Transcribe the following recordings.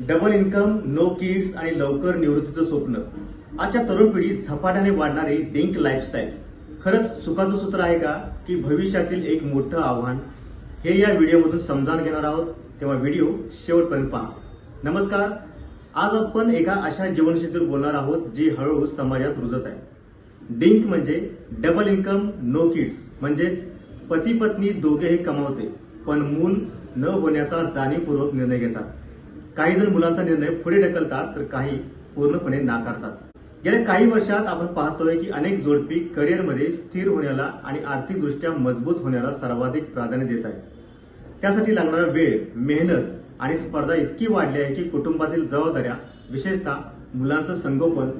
Double income, no kids आणि लवकर निवृत्तीचं स्वप्न. आजच्या तरुण पिढीत झपाट्याने वाढणारी डिंक लाईफस्टाईल खरंच सुखाचं सूत्र आहे का, की भविष्यातील एक मोठं आव्हान? हे या व्हिडिओमधून समजावून घेणार आहोत, तेव्हा व्हिडिओ शेवटपर्यंत पहा. नमस्कार. आज आपण एका अशा जीवनशैलीवर बोलणार आहोत जी हळूहळू समाजात रुजत आहे. डिंक म्हणजे डबल इन्कम, नो किड्स. म्हणजेच पती पत्नी दोघेही कमावते, पण मूल न होण्याचा जाणीवपूर्वक निर्णय घेतात. काही जण मुलांचा निर्णय पुढे ढकलतात, तर काही पूर्णपणे नाकारतात. गेल्या काही वर्षात आपण पाहतोय की अनेक जोडपी करिअरमध्ये स्थिर होण्याला आणि आर्थिकदृष्ट्या मजबूत होण्याला सर्वाधिक प्राधान्य देत आहेत. त्यासाठी लागणारा वेळ, मेहनत आणि स्पर्धा इतकी वाढली आहे की कुटुंबातील जबाबदाऱ्या, विशेषतः मुलांचं संगोपन,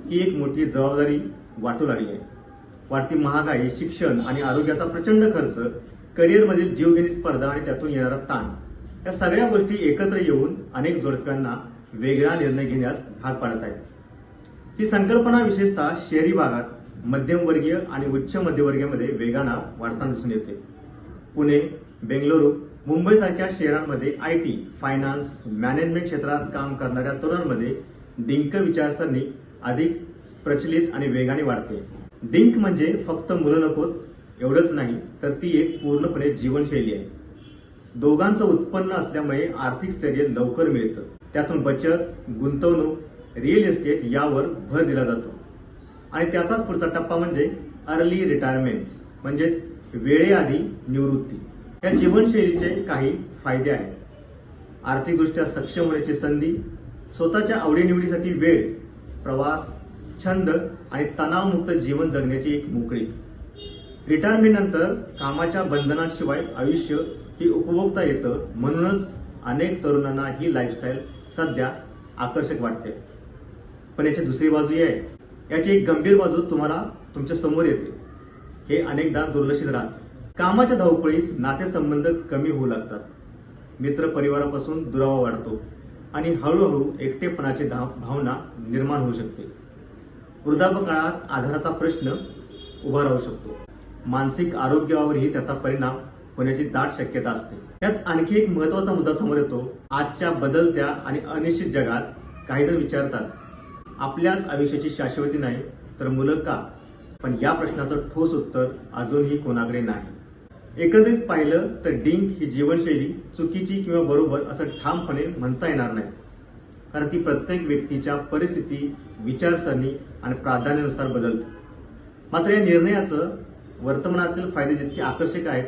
ही एक मोठी जबाबदारी वाटू लागली आहे. वाढती महागाई, शिक्षण आणि आरोग्याचा प्रचंड खर्च, करिअरमधील जीवघेणी स्पर्धा आणि त्यातून येणारा ताण, या सगळ्या गोष्टी एकत्र येऊन अनेक जोडप्यांना वेगळा निर्णय घेण्यास भाग पाडत आहेत. ही संकल्पना विशेषतः शहरी भागात, मध्यमवर्गीय आणि उच्च मध्यमवर्गीयमध्ये वेगाने वाढताना दिसून येते. पुणे, बेंगळुरू, मुंबईसारख्या शहरांमध्ये आयटी, फायनान्स, मॅनेजमेंट क्षेत्रात काम करणाऱ्या तरुणांमध्ये डिंक विचारसरणी अधिक प्रचलित आणि वेगाने वाढते. डिंक म्हणजे फक्त मुलं नकोत एवढंच नाही, तर ती एक पूर्णपणे जीवनशैली आहे. दोघांचं उत्पन्न असल्यामुळे आर्थिक स्थैर्य लवकर मिळतं. त्यातून बचत, गुंतवणूक, रिअल इस्टेट यावर भर दिला जातो. आणि त्याचाच पुढचा टप्पा म्हणजे अर्ली रिटायरमेंट, म्हणजेच वेळेआधी निवृत्ती. या जीवनशैलीचे काही फायदे आहेत. आर्थिकदृष्ट्या सक्षम होण्याची संधी, स्वतःच्या आवडीनिवडीसाठी वेळ, प्रवास, छंद आणि तणावमुक्त जीवन जगण्याची एक मोकळी. रिटायरमेंट नंतर कामाच्या बंधनांशिवाय आयुष्य ही उपभोगता येतं. म्हणूनच अनेक तरुणांना ही लाईफस्टाईल सध्या आकर्षक वाटते. पण याची दुसरी बाजूही आहे. याची एक गंभीर बाजू तुम्हाला तुमच्या समोर येते. हे अनेकदा दुर्लक्षित राहते. कामाच्या धावपळीत नातेसंबंध कमी होऊ लागतात. मित्र परिवारापासून दुरावा वाढतो आणि हळूहळू एकटेपणाची भावना निर्माण होऊ शकते. वृद्धापकाळात आधाराचा प्रश्न उभा राहू शकतो. मानसिक आरोग्यावरही त्याचा परिणाम होण्याची दाट शक्यता असते. यात आणखी एक महत्वाचा मुद्दा समोर येतो. आजच्या बदलत्या आणि अनिश्चित जगात काही जण विचारतात, आपल्याच आयुष्याची शाश्वती नाही तर मुलं का? पण या प्रश्नाचं ठोस उत्तर अजूनही कोणाकडे नाही. एकंदरीत पाहिलं तर डिंक ही जीवनशैली चुकीची किंवा बरोबर असं ठामपणे म्हणता येणार नाही, कारण ती प्रत्येक व्यक्तीच्या परिस्थिती, विचारसरणी आणि प्राधान्यानुसार बदलते. मात्र या निर्णयाचं वर्तमानातील फायदे जितके आकर्षक आहेत,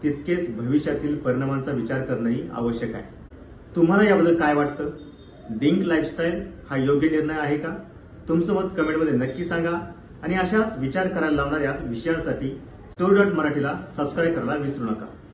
तितकेच भविष्यातील परिणामांचा विचार करणंही आवश्यक आहे. तुम्हाला याबद्दल काय वाटतं? डिंक लाईफस्टाईल हा योग्य निर्णय आहे का? तुमचं मत कमेंटमध्ये नक्की सांगा. आणि अशाच विचार करायला लावणाऱ्या विषयांसाठी story.marathi ला सबस्क्राईब करायला विसरू नका.